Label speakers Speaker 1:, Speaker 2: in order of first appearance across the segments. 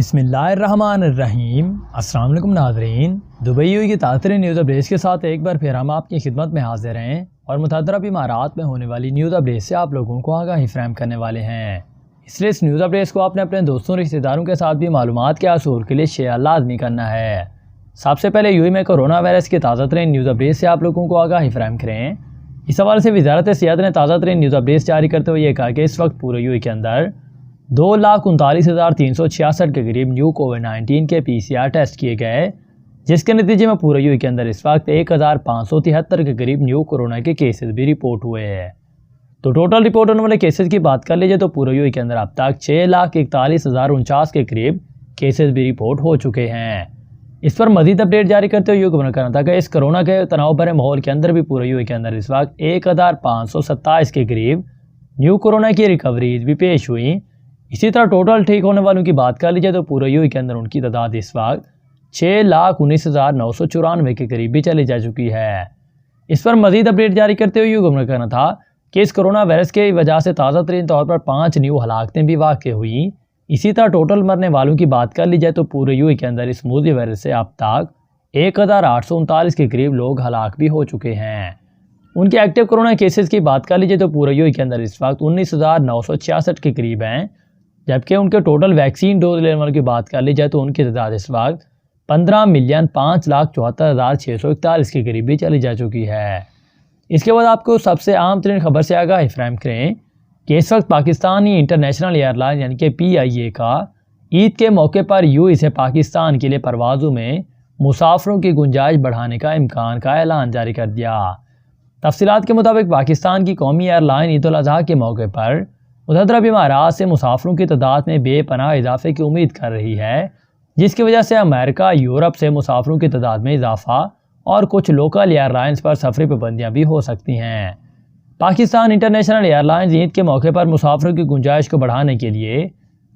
Speaker 1: बिस्मिल्लाहिर्रहमानिर्रहीम। अस्सलाम वालेकुम नाज़रीन, दुबई की ताज़ा न्यूज़ अपडेट्स के साथ एक बार फिर हम आपकी खिदमत में हाजिर हैं और मुतअद्दिद इमारात में होने वाली न्यूज़ अपडेट से आप लोगों को आगाही फराहम करने वाले हैं। इसलिए इस न्यूज़ अपडेट्स को आपने अपने दोस्तों रिश्तेदारों के साथ भी मालूमात के असूल के लिए शेयर लाजमी करना है। सबसे पहले यूएई में कोरोना वायरस की ताज़ा न्यूज़ अपडेट से आप लोगों को आगाही फराहम करें। इस हवाले से वज़ारत सेहत ने ताज़ा न्यूज़ अपडेट्स जारी करते हुए ये कहा कि इस वक्त पूरे यूएई के अंदर 2,39,366 के करीब न्यू कोविड-19 के PCR टेस्ट किए गए, जिसके नतीजे में पूरे यूएई के अंदर इस वक्त 1,573 के करीब न्यू कोरोना के केसेस भी रिपोर्ट हुए हैं। तो टोटल रिपोर्ट होने वाले केसेस की बात कर लीजिए तो पूरे यूएई के अंदर अब तक 6,41,049 के करीब केसेस भी रिपोर्ट हो चुके हैं। इस पर मजीद अपडेट जारी करते हुए यूएई कहना था कि इस कोरोना के तनाव भरे माहौल के अंदर भी पूरे यूएई के अंदर इस वक्त 1,527 के करीब न्यू कोरोना की रिकवरीज भी पेश हुई। इसी तरह टोटल ठीक होने वालों की बात कर लीजिए तो पूरे यूएई के अंदर उनकी तादाद इस वक्त 6,19,994 के करीब भी चली जा चुकी है। इस पर मजीद अपडेट जारी करते हुए यूएई कहना था कि इस कोरोना वायरस की वजह से ताज़ा तरीन तौर पर 5 न्यू हलाकतें भी वाक़ हुई। इसी तरह टोटल मरने वालों की बात कर ली जाए तो पूरे यूएई के अंदर इस मूजी वायरस से अब तक 1,839 के करीब लोग हलाक भी हो चुके हैं। उनके एक्टिव कोरोना केसेस की बात कर लीजिए तो पूरे यूएई के अंदर इस वक्त 19,966 के करीब हैं, जबकि उनके टोटल वैक्सीन डोज लेने वालों की बात कर ली जाए तो उनकी तादाद इस वक्त 15,05,74,641 के करीब भी चली जा चुकी है। इसके बाद आपको सबसे आम तरीन खबर से आगाही फराहम करें कि इस वक्त पाकिस्तानी इंटरनेशनल एयरलाइन यानी कि PIA का ईद के मौके पर यूएई से पाकिस्तान के लिए परवाज़ों में मुसाफरों की गुंजाइश बढ़ाने का इम्कान का ऐलान जारी कर दिया। तफसीलात के मुताबिक पाकिस्तान की कौमी एयरलाइन ईद उल अज़हा के मौके पर मुतअद्दिद इमारात से मुसाफरों की तादाद में बेपनाह इजाफे की उम्मीद कर रही है, जिसकी वजह से अमेरिका यूरोप से मुसाफरों की तादाद में इजाफा और कुछ लोकल एयरलाइंस पर सफरी पाबंदियाँ भी हो सकती हैं। पाकिस्तान इंटरनेशनल एयरलाइंस ईद के मौके पर मुसाफरों की गुंजाइश को बढ़ाने के लिए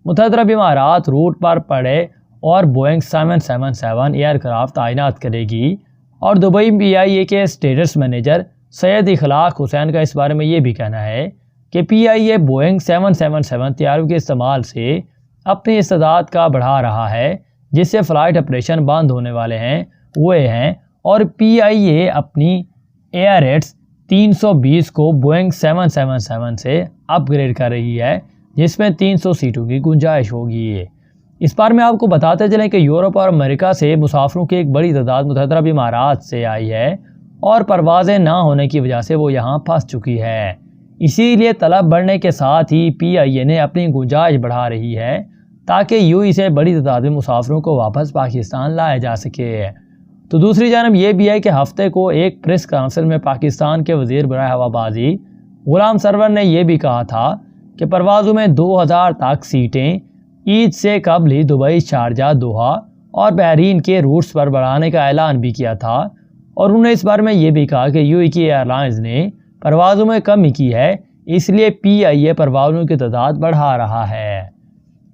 Speaker 1: मुतअद्दिद इमारात रूट पर पड़े और बोइंग 777 एयरक्राफ्ट तैनात करेगी। और दुबई PIA के स्टेटस मैनेजर सैयद इखलाक हुसैन का इस बारे में ये भी कहना है कि PIA बोइंग 777 तैयारों के इस्तेमाल से अपनी इस्तादात का बढ़ा रहा है, जिससे फ़्लाइट ऑपरेशन बंद होने वाले हुए हैं और PIA अपनी एयरेट्स 320 को बोइंग 777 से अपग्रेड कर रही है, जिसमें 300 सीटों की गुंजाइश होगी। इस बार में आपको बताते चलें कि यूरोप और अमेरिका से मुसाफरों की एक बड़ी तादाद मुतअद्दिद इमारात से आई है और परवाज़ें ना होने की वजह से वो यहाँ फंस चुकी है। इसीलिए तलब बढ़ने के साथ ही PIA ने अपनी गुंजाइश बढ़ा रही है ताकि यूएई से बड़ी तादाद में मुसाफरों को वापस पाकिस्तान लाया जा सके। तो दूसरी जानब यह भी है कि हफ्ते को एक प्रेस काउंसिल में पाकिस्तान के वज़ीर बराए हवाबाजी गुलाम सरवर ने यह भी कहा था कि परवाज़ों में 2000 तक सीटें ईद से कबल ही दुबई, शारजा, दोहा और बहरीन के रूट्स पर बढ़ाने का ऐलान भी किया था। और उन्होंने इस बारे में यह भी कहा कि यूएई की एयरलाइंस ने परवाज़ों में कमी की है, इसलिए PIA परवाज़ों की तादाद बढ़ा रहा है।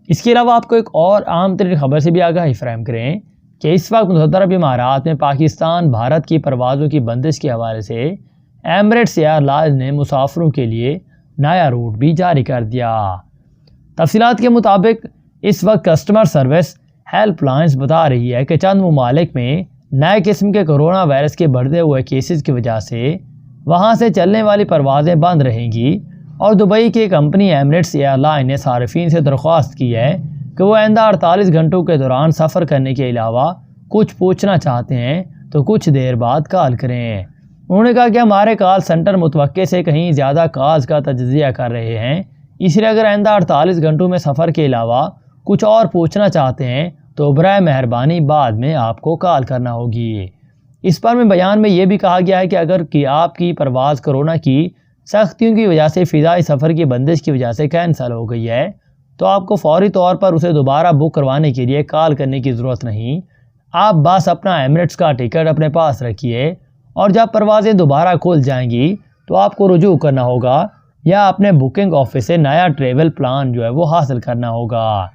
Speaker 1: इसके अलावा आपको एक और आम तरीन खबर से भी आगाही फराहम करें कि इस वक्त मुतअद्दिद इमारात में पाकिस्तान भारत की परवाज़ों की बंदिश के हवाले से एमिरेट्स एयरलाइंस ने मुसाफरों के लिए नया रूट भी जारी कर दिया। तफसीलात के मुताबिक इस वक्त कस्टमर सर्विस हेल्पलाइंस बता रही है कि चंद ममालिक में नए किस्म के कोरोना वायरस के बढ़ते हुए केसेस की वजह से वहाँ से चलने वाली परवाज़ें बंद रहेंगी। और दुबई की कंपनी एमिरेट्स एयरलाइन ने सार्फिन से दरख्वास्त की है कि वो आइंदा 48 घंटों के दौरान सफ़र करने के अलावा कुछ पूछना चाहते हैं तो कुछ देर बाद कॉल करें। उन्होंने कहा कि हमारे कॉल सेंटर मुतवक्के से कहीं ज़्यादा कॉल्स का तजज़िया कर रहे हैं, इसलिए अगर आइंदा 48 घंटों में सफ़र के अलावा कुछ और पूछना चाहते हैं तो बराए मेहरबानी बाद में आपको कॉल करना होगी। इस पर में बयान में ये भी कहा गया है कि अगर कि आपकी परवाज़ कोरोना की सख्तियों की वजह से फ़िज़ाई सफ़र की बंदिश की वजह से कैंसिल हो गई है तो आपको फ़ौरी तौर पर उसे दोबारा बुक करवाने के लिए कॉल करने की ज़रूरत नहीं। आप बस अपना एमिरेट्स का टिकट अपने पास रखिए और जब परवाज़ें दोबारा खुल जाएंगी तो आपको रुजू करना होगा या अपने बुकिंग ऑफिस से नया ट्रेवल प्लान जो है वो हासिल करना होगा।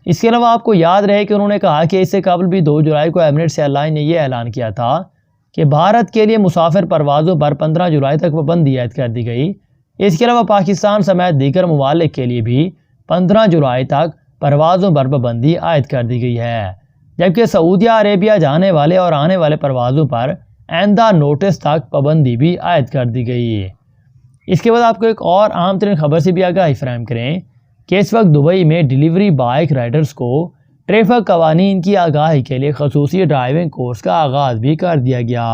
Speaker 1: इसके अलावा आपको याद रहे कि उन्होंने कहा कि इससे कबल भी 2 जुलाई को एमिरेट्स एयरलाइन ने यह ऐलान किया था कि भारत के लिए मुसाफिर परवाज़ों पर 15 जुलाई तक पाबंदी आयद कर दी गई। इसके अलावा पाकिस्तान समेत दीगर ममालिक के लिए भी 15 जुलाई तक परवाज़ों पर पाबंदी आयद कर दी गई है, जबकि सऊदी अरेबिया जाने वाले और आने वाले परवाज़ों पर आइंदा नोटिस तक पाबंदी भी आयद कर दी गई। इसके बाद आपको एक और अहम तरीन खबर से भी आगाही फराहम करें कि इस वक्त दुबई में डिलीवरी बाइक राइडर्स को ट्रैफिक कवानीन की आगाही के लिए खसूसी ड्राइविंग कोर्स का आगाज़ भी कर दिया गया।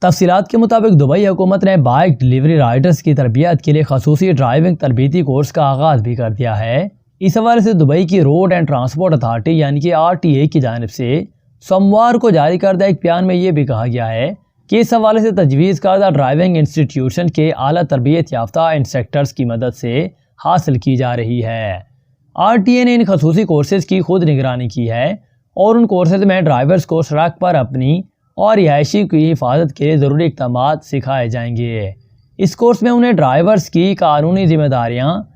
Speaker 1: तफसीलात के मुताबिक दुबई हुकूमत ने बाइक डिलीवरी राइडर्स की तरबियत के लिए खसूसी ड्राइविंग तरबीती कोर्स का आगाज़ भी कर दिया है। इस हवाले से दुबई की रोड एंड ट्रांसपोर्ट अथॉरिटी यानी कि RTA की जानिब से सोमवार को जारी करदा एक बयान में ये भी कहा गया है कि इस हवाले से तजवीज़ करदा ड्राइविंग इंस्टीट्यूशन के आला तरबियत याफ्ता इंस्ट्रक्टर्स की मदद से हासिल की जा रही है। RTA ने इन खसूसी कोर्सेज़ की खुद निगरानी की है और उन कोर्सेज़ में ड्राइवर्स को सड़क पर अपनी और रिहायशी की हिफाजत के लिए ज़रूरी इक़दाम सिखाए जाएंगे। इस कोर्स में उन्हें ड्राइवर्स की कानूनी जिम्मेदारियाँ,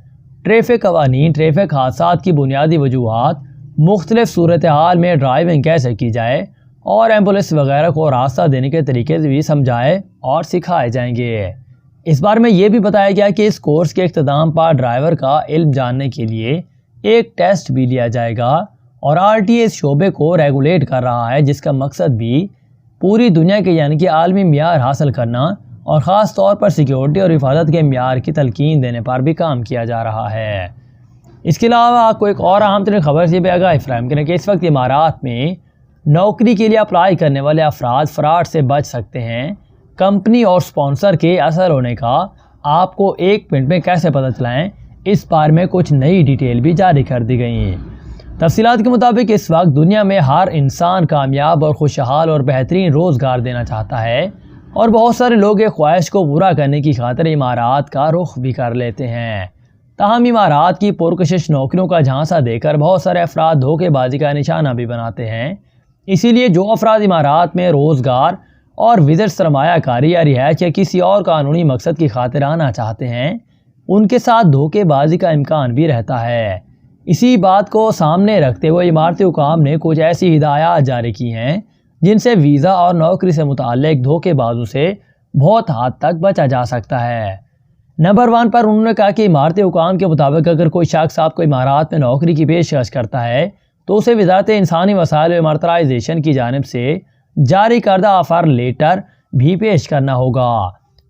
Speaker 1: ट्रैफिक कवानीन, ट्रैफिक हादसात की बुनियादी वजूहात, मुख्तलिफ सूरत हाल में ड्राइविंग कैसे की जाए और एम्बुलेंस वगैरह को रास्ता देने के तरीके भी समझाए और सिखाए जाएंगे। इस बार में ये भी बताया गया कि इस कोर्स के इख्तिताम पर ड्राइवर का इल्म जानने के लिए एक टेस्ट भी लिया जाएगा और RTA इस शोबे को रेगुलेट कर रहा है, जिसका मकसद भी पूरी दुनिया के यानी कि आलमी मियार हासिल करना और ख़ास तौर पर सिक्योरिटी और हिफाजत के मियार की तलकीन देने पर भी काम किया जा रहा है। इसके अलावा आपको एक और अहम तरीन खबर से भी आगाही फराहम करें कि इस वक्त इमारात में नौकरी के लिए अप्लाई करने वाले अफराद फ्रॉड से बच सकते हैं। कंपनी और स्पॉन्सर के असल होने का आपको 1 मिनट में कैसे पता चलाएं, इस बारे में कुछ नई डिटेल भी जारी कर दी गई। तफसीलात के मुताबिक इस वक्त दुनिया में हर इंसान कामयाब और खुशहाल और बेहतरीन रोज़गार देना चाहता है और बहुत सारे लोग ये ख्वाहिश को पूरा करने की खातिर इमारात का रुख भी कर लेते हैं। ताहम इमारात की पुरकशिश नौकरियों का झांसा देकर बहुत सारे अफराद धोखेबाजी का निशाना भी बनाते हैं। इसीलिए जो अफराद इमारात में रोज़गार और विज़िट सरमायाकारी या रिहायश या किसी और कानूनी मकसद की खातिर आना चाहते हैं, उनके साथ धोखेबाजी का इम्कान भी रहता है। इसी बात को सामने रखते हुए इमारती हुकाम ने कुछ ऐसी हिदायत जारी की हैं जिनसे वीज़ा और नौकरी से मुताल्लिक धोखेबाजों से बहुत हद तक बचा जा सकता है। नंबर 1 पर उन्होंने कहा कि इमारती हुकाम के मुताबिक अगर कोई शख्स आपको इमारात में नौकरी की पेशकश करता है तो उसे वज़ारत इंसानी वसाइल व इमारतलाइजेशन की जानिब से जारी करदा ऑफर लेटर भी पेश करना होगा।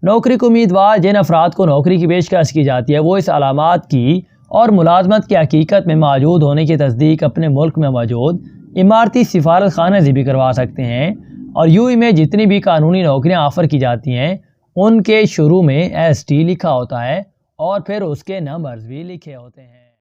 Speaker 1: नौकरी के उम्मीदवार जिन अफराद को नौकरी की पेशकश की जाती है वो इस अलामात की और मुलाजमत की हकीकत में मौजूद होने की तस्दीक अपने मुल्क में मौजूद इमारती सिफारत खाने से भी करवा सकते हैं और UAE में जितनी भी कानूनी नौकरियां ऑफ़र की जाती हैं उनके शुरू में ST लिखा होता है और फिर उसके नंबर्स भी लिखे होते हैं।